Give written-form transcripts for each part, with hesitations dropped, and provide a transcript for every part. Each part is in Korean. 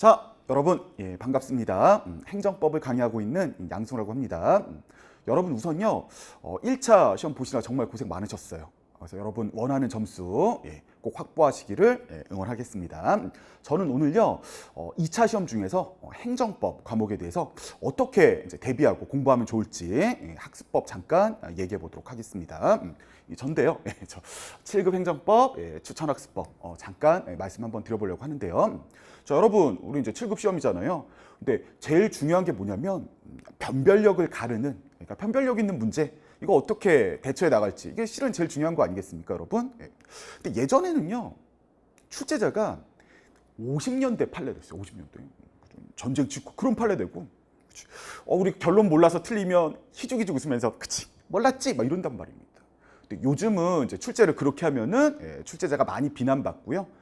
자, 여러분, 반갑습니다. 행정법을 강의하고 있는 양승우라고 합니다. 여러분 우선요, 1차 시험 보시느라 정말 고생 많으셨어요. 그래서 여러분 원하는 점수 꼭 확보하시기를 응원하겠습니다. 저는 오늘요, 2차 시험 중에서 행정법 과목에 대해서 어떻게 이제 대비하고 공부하면 좋을지 학습법 잠깐 얘기해 보도록 하겠습니다. 전데요, 저 7급 행정법 추천학습법 잠깐 말씀 한번 드려보려고 하는데요. 자, 여러분, 우리 이제 7급 시험이잖아요. 근데 제일 중요한 게 뭐냐면 변별력을 가르는, 그러니까 변별력 있는 문제, 이거 어떻게 대처해 나갈지, 이게 실은 제일 중요한 거 아니겠습니까, 여러분? 근데 예전에는요, 출제자가 50년대 판례됐어요. 50년대 전쟁 직후 그런 판례되고, 우리 결론 몰라서 틀리면 희죽희죽 웃으면서 그치 몰랐지 막 이런단 말입니다. 근데 요즘은 이제 출제를 그렇게 하면은 출제자가 많이 비난받고요,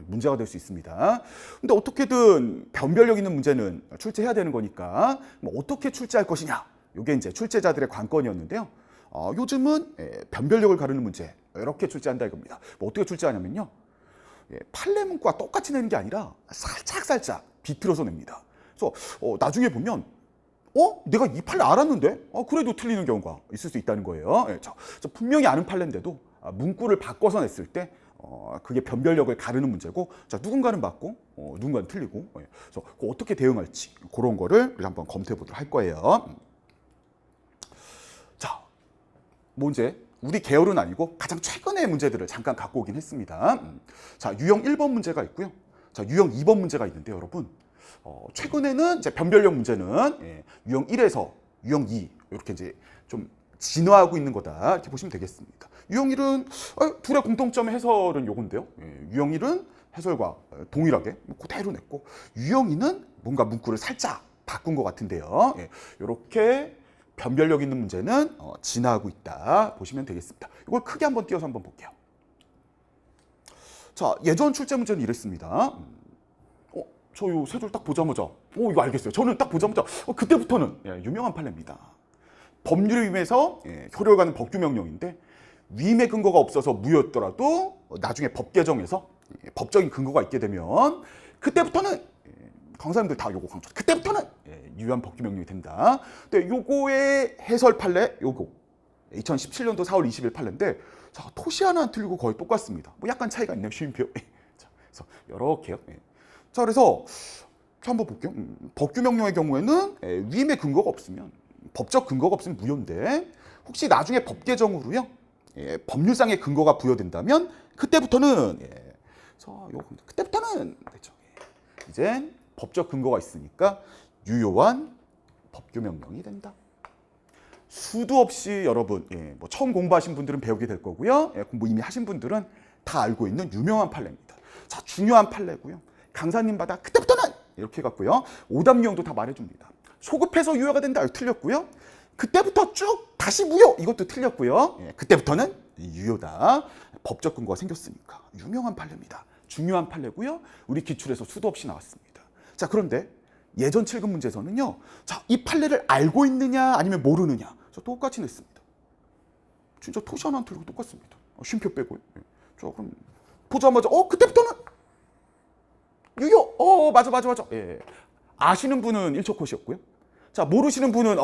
문제가 될 수 있습니다. 근데 어떻게든 변별력 있는 문제는 출제해야 되는 거니까 뭐 어떻게 출제할 것이냐, 이게 이제 출제자들의 관건이었는데요. 요즘은 변별력을 가르는 문제 이렇게 출제한다 이겁니다. 뭐 어떻게 출제하냐면요, 판례 문구와 똑같이 내는 게 아니라 살짝 비틀어서 냅니다. 그래서 나중에 보면 내가 이 판례 알았는데 그래도 틀리는 경우가 있을 수 있다는 거예요. 저 분명히 아는 판례인데도 문구를 바꿔서 냈을 때 그게 변별력을 가르는 문제고, 자, 누군가는 맞고 누군가는 틀리고, 그래서 어떻게 대응할지 그런 거를 우리 한번 검토해 보도록 할 거예요. 자, 문제, 우리 계열은 아니고 가장 최근의 문제들을 잠깐 갖고 오긴 했습니다. 자, 유형 1번 문제가 있고요. 자, 유형 2번 문제가 있는데, 여러분, 최근에는 이제 변별력 문제는 유형 1에서 유형 2 이렇게 이제 좀 진화하고 있는 거다 이렇게 보시면 되겠습니다. 유형 1은 둘의 공통점 해설은 요건데요. 유형 1은 해설과 동일하게 그대로 냈고, 유형 2는 뭔가 문구를 살짝 바꾼 것 같은데요. 이렇게 변별력 있는 문제는 진화하고 있다 보시면 되겠습니다. 이걸 크게 한번 띄어서 한번 볼게요. 자, 예전 출제 문제는 이랬습니다. 저 요 세 줄 딱 보자마자 이거 알겠어요. 저는 딱 보자마자 그때부터는 유명한 판례입니다. 법률 위임에서 효력하는 법규명령인데, 위임의 근거가 없어서 무효였더라도 나중에 법 개정에서 법적인 근거가 있게 되면 그때부터는 강사님들 다 요거 강조. 그때부터는 유효한 법규명령이 된다. 근데 요거의 해설 판례 요거 2017년도 4월 20일 판례인데, 자, 토시 하나 안 틀리고 거의 똑같습니다. 뭐 약간 차이가 있네요. 쉼표. 자, 그래서 이렇게요. 자, 그래서 한번 볼게요. 법규명령의 경우에는 위임의 근거가 없으면, 법적 근거가 없으면 무효인데, 혹시 나중에 법 개정으로요, 법률상의 근거가 부여된다면 그때부터는 그때부터는 됐죠. 이제 법적 근거가 있으니까 유효한 법규명령이 된다. 수도 없이 여러분, 뭐 처음 공부하신 분들은 배우게 될 거고요, 공부 이미 하신 분들은 다 알고 있는 유명한 판례입니다. 자, 중요한 판례고요. 강사님마다 그때부터는 이렇게 해갖고요, 오답 유형도 다 말해줍니다. 소급해서 유효가 된다, 이거 틀렸고요. 그때부터 쭉 다시 무효, 이것도 틀렸고요. 그때부터는 유효다. 법적 근거가 생겼으니까 유명한 판례입니다. 중요한 판례고요. 우리 기출에서 수도 없이 나왔습니다. 자, 그런데 예전 7급 문제에서는요, 자, 이 판례를 알고 있느냐 아니면 모르느냐, 저 똑같이 냈습니다. 진짜 토시 하나 안 틀리고 똑같습니다. 쉼표 빼고요. 자, 그럼 보자마자 그때부터는 유효. 맞아. 아시는 분은 1초 컷이었고요. 자, 모르시는 분은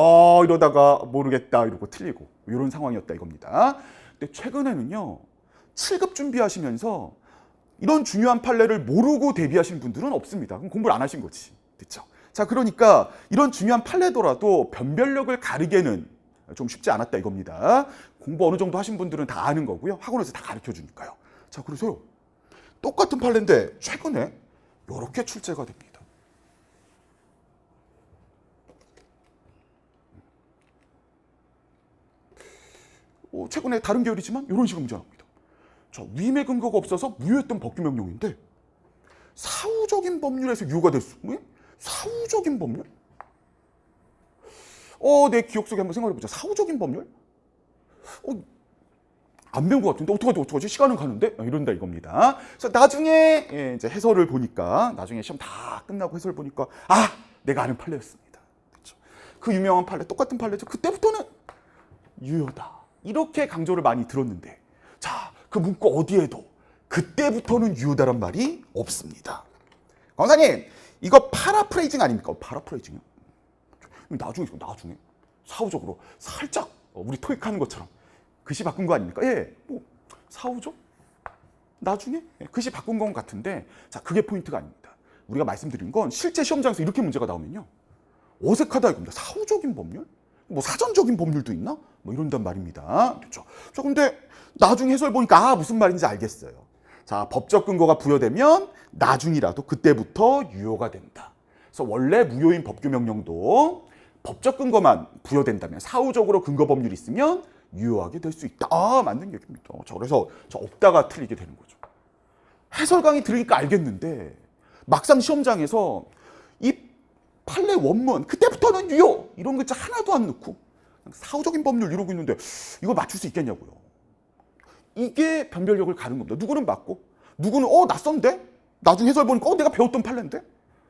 이러다가 모르겠다 이러고 틀리고 이런 상황이었다 이겁니다. 근데 최근에는요, 7급 준비하시면서 이런 중요한 판례를 모르고 대비하신 분들은 없습니다. 그럼 공부를 안 하신 거지. 그렇죠? 자, 그러니까 이런 중요한 판례더라도 변별력을 가르기에는 좀 쉽지 않았다 이겁니다. 공부 어느 정도 하신 분들은 다 아는 거고요. 학원에서 다 가르쳐 주니까요. 자, 그래서요, 똑같은 판례인데 최근에 이렇게 출제가 됩니다. 최근에 다른 계열이지만 이런 식으로 문제 나옵니다. 자, 위임의 근거가 없어서 무효했던 법규명령인데 사후적인 법률에서 유효가 됐어. 사후적인 법률? 내 기억 속에 한번 생각해보자. 사후적인 법률? 안 배운 것 같은데 어떡하지? 시간은 가는데? 이런다 이겁니다. 그래서 나중에 이제 해설을 보니까, 나중에 시험 다 끝나고 해설 보니까 내가 아는 판례였습니다. 그렇죠? 그 유명한 판례, 똑같은 판례죠. 그때부터는 유효다. 이렇게 강조를 많이 들었는데, 자, 그 문구 어디에도 그때부터는 유효다란 말이 없습니다. 강사님, 이거 파라프레이징 아닙니까? 파라프레이징이요? 나중에 사후적으로 살짝 우리 토익 하는 것처럼 글씨 바꾼 거 아닙니까? 예, 뭐 사후적? 나중에 글씨 바꾼 건 같은데, 자, 그게 포인트가 아닙니다. 우리가 말씀드린 건 실제 시험장에서 이렇게 문제가 나오면요, 어색하다 이겁니다. 사후적인 법률? 뭐 사전적인 법률도 있나? 뭐 이런단 말입니다. 그렇죠? 자, 근데 나중에 해설 보니까 무슨 말인지 알겠어요. 자, 법적 근거가 부여되면 나중이라도 그때부터 유효가 된다. 그래서 원래 무효인 법규명령도 법적 근거만 부여된다면, 사후적으로 근거 법률이 있으면 유효하게 될 수 있다. 맞는 얘기입니다. 자, 그래서 없다가 틀리게 되는 거죠. 해설 강의 들으니까 알겠는데 막상 시험장에서 이 판례 원문 그때부터는 유효 이런 글자 하나도 안 넣고 사후적인 법률 이러고 있는데 이거 맞출 수 있겠냐고요. 이게 변별력을 가는 겁니다. 누구는 맞고 누구는 낯선데? 나중에 해설 보니까 내가 배웠던 판례인데?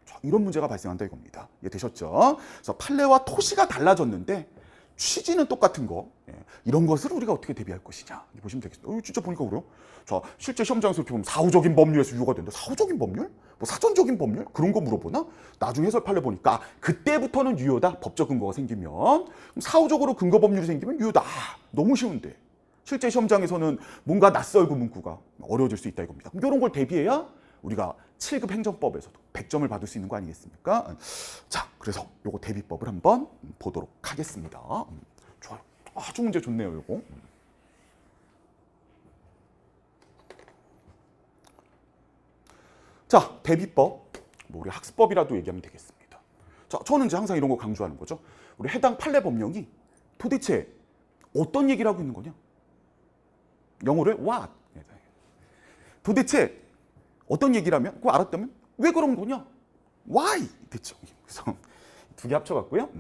자, 이런 문제가 발생한다 이겁니다. 이해되셨죠? 그래서 판례와 토시가 달라졌는데 취지는 똑같은 거, 이런 것을 우리가 어떻게 대비할 것이냐 보시면 되겠습니다. 진짜 보니까 그래요. 자, 실제 시험장에서 이렇게 보면 사후적인 법률에서 유효가 된다. 사후적인 법률? 뭐 사전적인 법률? 그런 거 물어보나? 나중에 해설 판례 보니까 그때부터는 유효다. 법적 근거가 생기면. 그럼 사후적으로 근거 법률이 생기면 유효다. 너무 쉬운데 실제 시험장에서는 뭔가 낯설고 문구가 어려워질 수 있다 이겁니다. 그럼 이런 걸 대비해야 우리가 7급 행정법에서도 100점을 받을 수 있는 거 아니겠습니까? 자, 그래서 요거 대비법을 한번 보도록 하겠습니다. 좋아요. 아주 문제 좋네요, 요거. 자, 대비법. 뭐 우리 학습법이라도 얘기하면 되겠습니다. 자, 저는 이제 항상 이런 거 강조하는 거죠. 우리 해당 판례 법령이 도대체 어떤 얘기를 하고 있는 거냐? 영어로 what? 도대체 어떤 얘기라면? 그거 알았다면? 왜 그런 거냐? Why? 됐죠. 그래서 두 개 합쳐갖고요.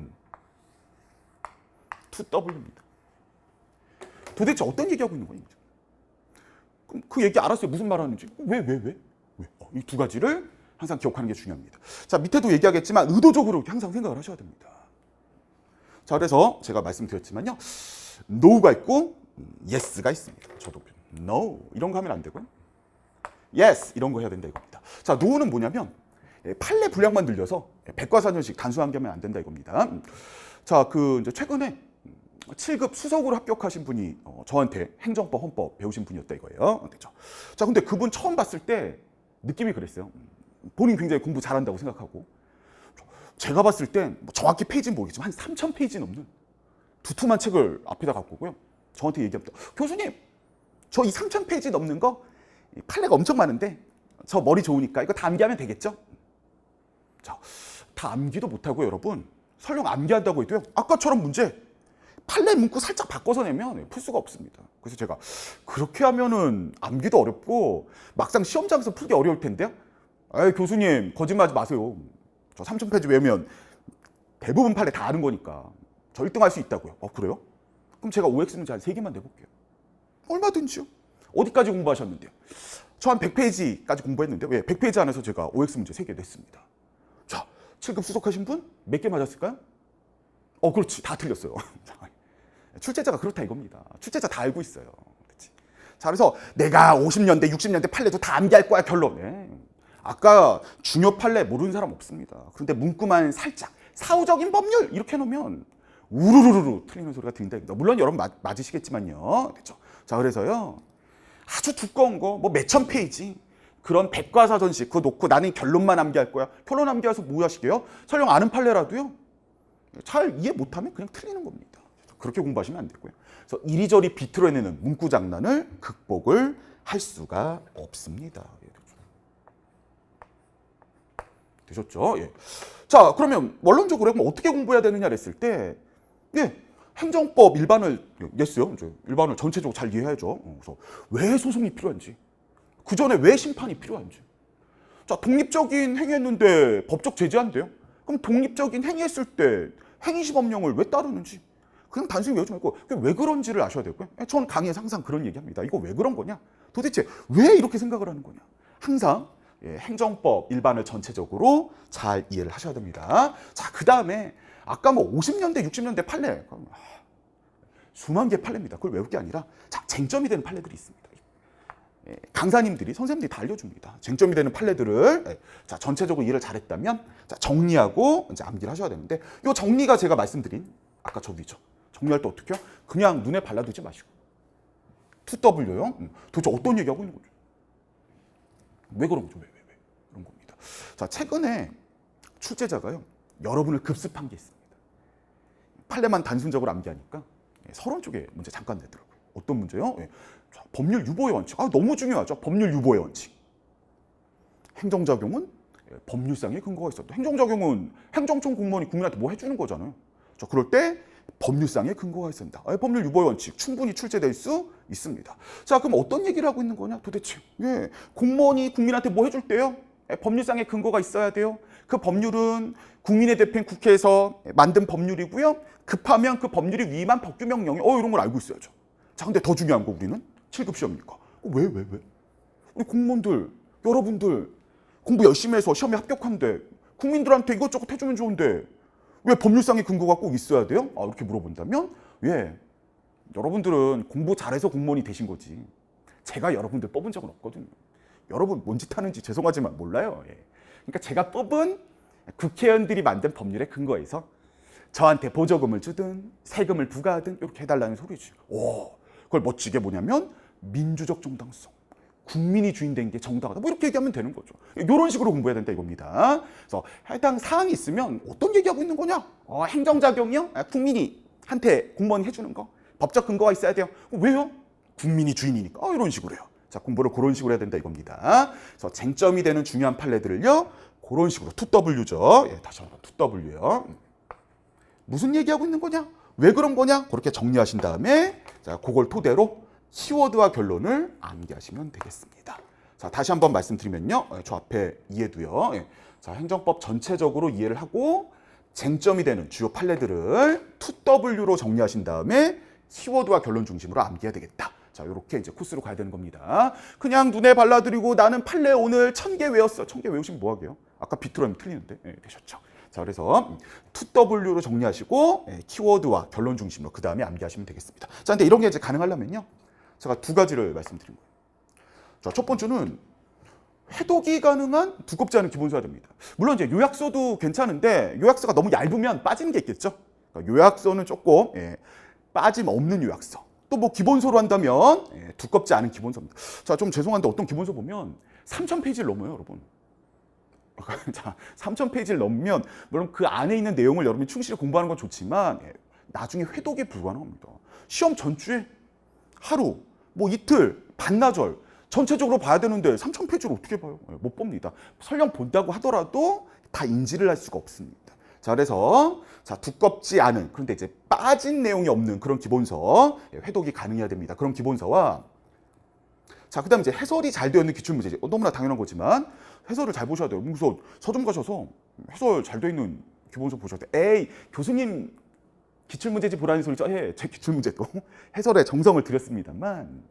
2W입니다. 도대체 어떤 얘기하고 있는 거냐? 그럼 그 얘기 알았어요. 무슨 말 하는지. 왜? 이 두 가지를 항상 기억하는 게 중요합니다. 자, 밑에도 얘기하겠지만 의도적으로 항상 생각을 하셔야 됩니다. 자, 그래서 제가 말씀드렸지만요. no가 있고 yes가 있습니다. 저도 no 이런 거 하면 안 되고요. yes 이런 거 해야 된다 이겁니다. 자, no는 뭐냐면 판례 분량만 늘려서 백과사전식 단순하게 하면 안 된다 이겁니다. 자, 이제 최근에 7급 수석으로 합격하신 분이 저한테 행정법, 헌법 배우신 분이었다 이거예요. 그렇죠? 자, 근데 그분 처음 봤을 때 느낌이 그랬어요. 본인 굉장히 공부 잘한다고 생각하고, 제가 봤을 땐 정확히 페이지는 모르겠지만 한 3,000페이지 넘는 두툼한 책을 앞에다 갖고 오고요. 저한테 얘기합니다. 교수님, 저 이 3,000페이지 넘는 거 판례가 엄청 많은데 저 머리 좋으니까 이거 다 암기하면 되겠죠? 자, 다 암기도 못하고 여러분, 설령 암기한다고 해도요, 아까처럼 문제 판례 문구 살짝 바꿔서 내면 풀 수가 없습니다. 그래서 제가 그렇게 하면은 암기도 어렵고 막상 시험장에서 풀기 어려울 텐데요. 에이, 교수님 거짓말하지 마세요. 저 3,000페이지 외우면 대부분 판례 다 아는 거니까 저 1등 할 수 있다고요. 그래요? 그럼 제가 OX 문제 한 3개만 내볼게요. 얼마든지요. 어디까지 공부하셨는데요? 저 한 100페이지까지 공부했는데요. 100페이지 안에서 제가 OX 문제 3개 냈습니다. 자, 7급 수석하신 분 몇 개 맞았을까요? 그렇지. 다 틀렸어요. 출제자가 그렇다 이겁니다. 출제자 다 알고 있어요. 그렇지? 자, 그래서 내가 50년대, 60년대 판례도 다 암기할 거야, 결론. 아까 중요 판례 모르는 사람 없습니다. 그런데 문구만 살짝 사후적인 법률 이렇게 해놓으면 우르르르 틀리는 소리가 들린다. 물론 여러분 맞으시겠지만요. 그렇죠? 자, 그래서요. 아주 두꺼운 거, 뭐 몇천 페이지 그런 백과사전식 그거 놓고 나는 결론만 암기할 거야. 결론 암기해서 뭐 하시게요? 설령 아는 판례라도요. 잘 이해 못하면 그냥 틀리는 겁니다. 그렇게 공부하시면 안 되고요. 그래서 이리저리 비틀어내는 문구 장난을 극복을 할 수가 없습니다. 되셨죠? 예. 자, 그러면 원론적으로 어떻게 공부해야 되느냐를 했을 때, 행정법 일반을 냈어요. 이제 일반을 전체적으로 잘 이해해야죠. 그래서 왜 소송이 필요한지, 그 전에 왜 심판이 필요한지. 자, 독립적인 행위했는데 법적 제재한대요. 그럼 독립적인 행위했을 때 행위시범령을 왜 따르는지 그냥 단순히 외우지 말고 왜 그런지를 아셔야 되고요. 저는 강의에서 항상 그런 얘기합니다. 이거 왜 그런 거냐? 도대체 왜 이렇게 생각을 하는 거냐? 항상 행정법 일반을 전체적으로 잘 이해를 하셔야 됩니다. 자, 그 다음에 아까 뭐 50년대, 60년대 판례 수만 개 판례입니다. 그걸 외울 게 아니라 자, 쟁점이 되는 판례들이 있습니다. 강사님들이 선생님들이 다 알려줍니다. 쟁점이 되는 판례들을 자 전체적으로 이해를 잘했다면 자 정리하고 이제 암기를 하셔야 되는데 이 정리가 제가 말씀드린 아까 저기죠. 정리할 때 어떻게요? 그냥 눈에 발라두지 마시고 2W요. 도대체 어떤 얘기하고 있는 거죠? 왜 그런 거죠? 왜 그런 겁니다. 자 최근에 출제자가요 여러분을 급습한 게 있습니다. 판례만 단순적으로 암기하니까 서론 쪽에 문제 잠깐 내더라고요. 어떤 문제요? 자, 법률 유보의 원칙. 너무 중요하죠. 법률 유보의 원칙. 행정작용은 법률상의 근거가 있었다. 행정작용은 행정청 공무원이 국민한테 뭐 해주는 거잖아요. 자, 그럴 때 법률상의 근거가 있습니다. 법률 유보의 원칙 충분히 출제될 수 있습니다. 자, 그럼 어떤 얘기를 하고 있는 거냐? 도대체 공무원이 국민한테 뭐 해줄 때요? 법률상의 근거가 있어야 돼요. 그 법률은 국민의 대표인 국회에서 만든 법률이고요. 급하면 그 법률이 위임한 법규명령이 이런 걸 알고 있어야죠. 자, 근데 더 중요한 거 우리는 7급 시험이니까. 왜? 우리 공무원들, 여러분들 공부 열심히 해서 시험에 합격한데 국민들한테 이것저것 해주면 좋은데 왜 법률상의 근거가 꼭 있어야 돼요? 이렇게 물어본다면 여러분들은 공부 잘해서 공무원이 되신 거지. 제가 여러분들 뽑은 적은 없거든요. 여러분 뭔 짓 하는지 죄송하지만 몰라요. 그러니까 제가 뽑은 국회의원들이 만든 법률의 근거에서 저한테 보조금을 주든 세금을 부과하든 이렇게 해달라는 소리지. 그걸 멋지게 뭐냐면 민주적 정당성. 국민이 주인된 게 정당하다. 뭐 이렇게 얘기하면 되는 거죠. 이런 식으로 공부해야 된다 이겁니다. 그래서 해당 사항이 있으면 어떤 얘기하고 있는 거냐? 행정작용이요? 국민이 한테 공무원이 해주는 거. 법적 근거가 있어야 돼요. 왜요? 국민이 주인이니까. 이런 식으로 해요. 자, 공부를 그런 식으로 해야 된다 이겁니다. 그래서 쟁점이 되는 중요한 판례들을요. 그런 식으로 2W죠. 다시 한번 2W요. 무슨 얘기하고 있는 거냐? 왜 그런 거냐? 그렇게 정리하신 다음에 자, 그걸 토대로 키워드와 결론을 암기하시면 되겠습니다. 자, 다시 한번 말씀드리면요. 저 앞에 이해도요. 자, 행정법 전체적으로 이해를 하고 쟁점이 되는 주요 판례들을 2W로 정리하신 다음에 키워드와 결론 중심으로 암기해야 되겠다. 자, 이렇게 이제 코스로 가야 되는 겁니다. 그냥 눈에 발라드리고 나는 판례 오늘 1000개 외웠어. 1000개 외우시면 뭐 하게요? 아까 비트럼이 틀리는데 되셨죠? 자, 그래서 2W로 정리하시고 키워드와 결론 중심으로 그 다음에 암기하시면 되겠습니다. 자, 근데 이런 게 이제 가능하려면요. 제가 두 가지를 말씀드린 거예요. 자, 첫 번째는 해독이 가능한 두껍지 않은 기본서야 됩니다. 물론 이제 요약서도 괜찮은데 요약서가 너무 얇으면 빠지는 게 있겠죠. 그러니까 요약서는 조금 빠짐없는 요약서. 또 뭐 기본서로 한다면 두껍지 않은 기본서입니다. 자, 좀 죄송한데 어떤 기본서 보면 3000페이지를 넘어요, 여러분. 자, 3000페이지를 넘으면 물론 그 안에 있는 내용을 여러분이 충실히 공부하는 건 좋지만 나중에 회독이 불가능합니다. 시험 전주에 하루, 뭐 이틀, 반나절 전체적으로 봐야 되는데 3000페이지를 어떻게 봐요? 못 봅니다. 설령 본다고 하더라도 다 인지를 할 수가 없습니다. 자, 그래서 자, 두껍지 않은 그런데 이제 빠진 내용이 없는 그런 기본서 회독이 가능해야 됩니다. 그런 기본서와 자, 그다음에 이제 해설이 잘 되어 있는 기출문제 너무나 당연한 거지만 해설을 잘 보셔야 돼요. 그래서 서점 가셔서 해설 잘 되어 있는 기본서 보셔야 돼요. 교수님 기출문제집 보라는 소리죠. 제 기출문제도 해설에 정성을 들였습니다만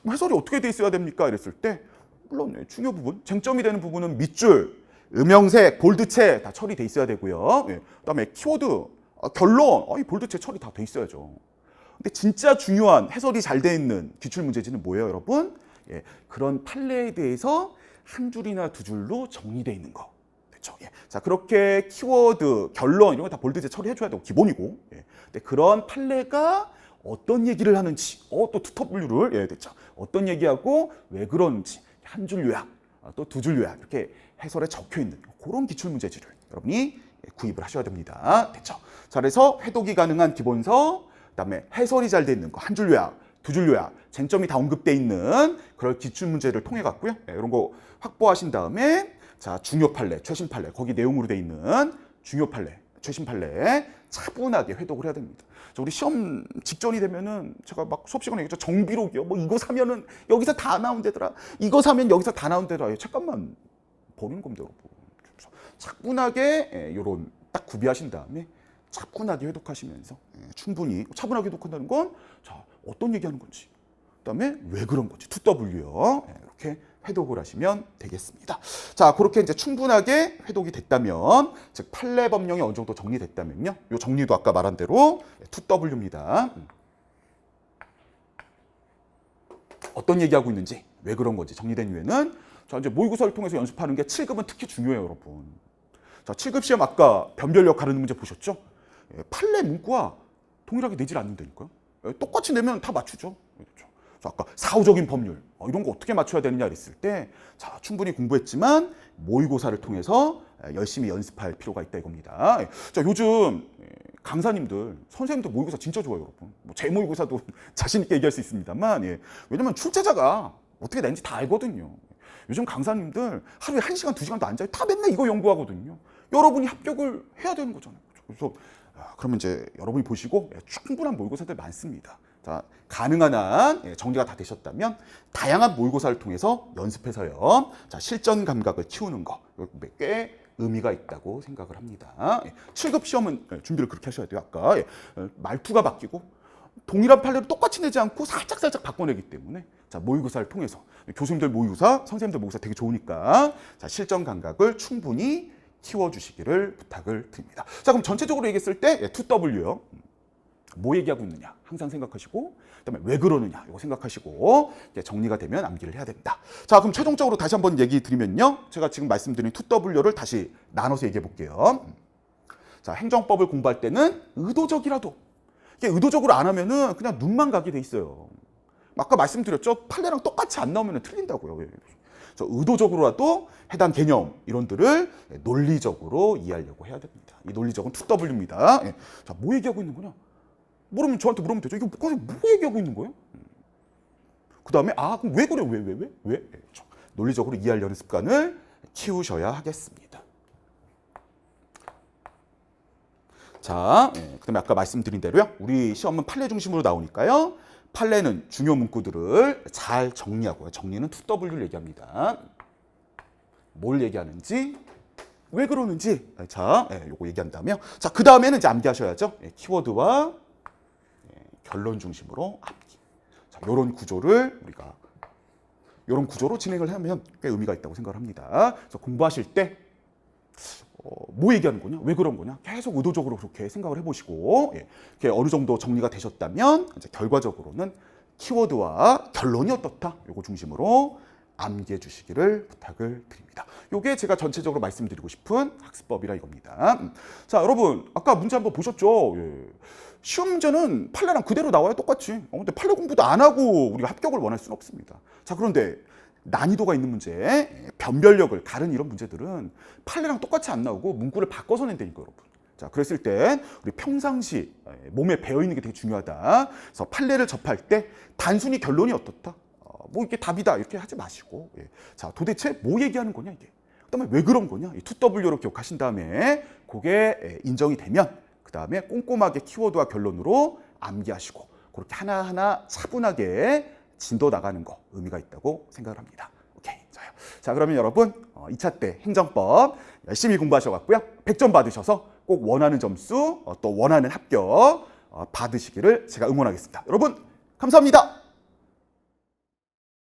그럼 해설이 어떻게 돼 있어야 됩니까? 이랬을 때 물론 중요 부분, 쟁점이 되는 부분은 밑줄, 음영색, 볼드체 다 처리돼 있어야 되고요. 그다음에 키워드, 결론, 이 볼드체 처리 다 돼 있어야죠. 근데 진짜 중요한 해설이 잘 돼 있는 기출문제지는 뭐예요, 여러분? 그런 판례에 대해서 한 줄이나 두 줄로 정리돼 있는 거. 그렇죠? 자, 그렇게 키워드, 결론 이런 거 다 볼드체 처리해줘야 되고 기본이고. 근데 그런 판례가 어떤 얘기를 하는지, 또 2W를 됐죠. 어떤 얘기하고 왜 그런지 한 줄 요약, 또 두 줄 요약 이렇게 해설에 적혀 있는 그런 기출 문제지를 여러분이 구입을 하셔야 됩니다. 됐죠? 자, 그래서 회독이 가능한 기본서, 그다음에 해설이 잘 돼 있는 거 한 줄 요약, 두 줄 요약, 쟁점이 다 언급돼 있는 그런 기출 문제를 통해 갖고요. 이런 거 확보하신 다음에 자, 중요 판례, 최신 판례, 거기 내용으로 돼 있는 중요 판례, 최신 판례 차분하게 회독을 해야 됩니다. 자, 우리 시험 직전이 되면은 제가 막 수업 시간에 얘기했죠. 정비록이요. 뭐 이거 사면은 여기서 다 나온대더라. 이거 사면 여기서 다 나온대더라. 잠깐만 버리는 겁니다, 여러분. 차분하게 요런 딱 구비하신 다음에 차분하게 회독하시면서 충분히 차분하게 회독한다는 건 자, 어떤 얘기하는 건지, 그다음에 왜 그런 건지 2W요. 이렇게 회독을 하시면 되겠습니다. 자, 그렇게 이제 충분하게 회독이 됐다면, 즉 판례 법령이 어느 정도 정리됐다면요. 요 정리도 아까 말한 대로 2W입니다. 어떤 얘기하고 있는지 왜 그런 건지 정리된 이유에는 자, 이제 모의고사를 통해서 연습하는 게 7급은 특히 중요해요, 여러분. 자, 7급 시험 아까 변별력 가르는 문제 보셨죠? 판례 문구와 동일하게 내질 않는다니까요. 똑같이 내면 다 맞추죠. 그렇죠. 자, 아까 사후적인 법률 이런 거 어떻게 맞춰야 되느냐 했을 때 자, 충분히 공부했지만 모의고사를 통해서 열심히 연습할 필요가 있다 이겁니다. 자, 요즘 강사님들, 선생님들 모의고사 진짜 좋아요, 여러분. 제 모의고사도 자신 있게 얘기할 수 있습니다만 왜냐면 출제자가 어떻게 낸지 다 알거든요. 요즘 강사님들 하루에 1시간, 2시간도 앉아요. 다 맨날 이거 연구하거든요. 여러분이 합격을 해야 되는 거잖아요. 그래서 그러면 이제 여러분이 보시고 충분한 모의고사들 많습니다. 자, 가능한 한 정리가 다 되셨다면 다양한 모의고사를 통해서 연습해서요. 자, 실전 감각을 키우는 거 꽤 의미가 있다고 생각을 합니다. 7급 시험은 준비를 그렇게 하셔야 돼요. 아까 말투가 바뀌고 동일한 판례를 똑같이 내지 않고 살짝 바꿔내기 때문에 자, 모의고사를 통해서 교수님들 모의고사, 선생님들 모의고사 되게 좋으니까 자, 실전 감각을 충분히 키워주시기를 부탁을 드립니다. 자, 그럼 전체적으로 얘기했을 때 2W요. 뭐 얘기하고 있느냐 항상 생각하시고 그다음에 왜 그러느냐 이거 생각하시고 이제 정리가 되면 암기를 해야 됩니다. 자, 그럼 최종적으로 다시 한번 얘기 드리면요. 제가 지금 말씀드린 2W를 다시 나눠서 얘기해 볼게요. 자, 행정법을 공부할 때는 의도적이라도 이게 의도적으로 안 하면은 그냥 눈만 가게 돼 있어요. 아까 말씀드렸죠. 판례랑 똑같이 안 나오면 틀린다고요. 그래서 의도적으로라도 해당 개념 이론들을 논리적으로 이해하려고 해야 됩니다. 이 논리적은 2W입니다. 자, 뭐 얘기하고 있는 거냐? 모르면 저한테 물으면 되죠. 이거 뭐 얘기하고 있는 거예요? 그 다음에 그럼 왜 그래? 왜? 논리적으로 이해하려는 습관을 키우셔야 하겠습니다. 자, 그 다음에 아까 말씀드린 대로요. 우리 시험은 판례 중심으로 나오니까요. 판례는 중요 문구들을 잘 정리하고요. 정리는 2W를 얘기합니다. 뭘 얘기하는지, 왜 그러는지, 자, 요거 얘기한다며. 자, 그 다음에는 이제 암기하셔야죠. 키워드와 결론 중심으로 암기. 자, 요런 구조를 우리가 요런 구조로 진행을 하면 꽤 의미가 있다고 생각을 합니다. 그래서 공부하실 때 뭐 얘기하는 거냐? 왜 그런 거냐? 계속 의도적으로 그렇게 생각을 해보시고 어느 정도 정리가 되셨다면 이제 결과적으로는 키워드와 결론이 어떻다? 요거 중심으로 암기해 주시기를 부탁을 드립니다. 요게 제가 전체적으로 말씀드리고 싶은 학습법이라 이겁니다. 자, 여러분 아까 문제 한번 보셨죠? 시험 문제는 판례랑 그대로 나와요, 똑같이. 근데 판례 공부도 안 하고 우리가 합격을 원할 수는 없습니다. 자, 그런데 난이도가 있는 문제, 변별력을 가른 이런 문제들은 판례랑 똑같이 안 나오고 문구를 바꿔서 낸다니까, 여러분. 자, 그랬을 때 우리 평상시 몸에 배어 있는 게 되게 중요하다. 그래서 판례를 접할 때 단순히 결론이 어떻다? 뭐 이게 답이다 이렇게 하지 마시고 자, 도대체 뭐 얘기하는 거냐 이게. 그다음에 왜 그런 거냐? 이 2W로 기억하신 다음에 그게 인정이 되면 그 다음에 꼼꼼하게 키워드와 결론으로 암기하시고 그렇게 하나하나 차분하게 진도 나가는 거 의미가 있다고 생각을 합니다. 오케이, 좋아요. 자, 그러면 여러분 2차 때 행정법 열심히 공부하셔갖고요. 100점 받으셔서 꼭 원하는 점수 또 원하는 합격 받으시기를 제가 응원하겠습니다. 여러분 감사합니다.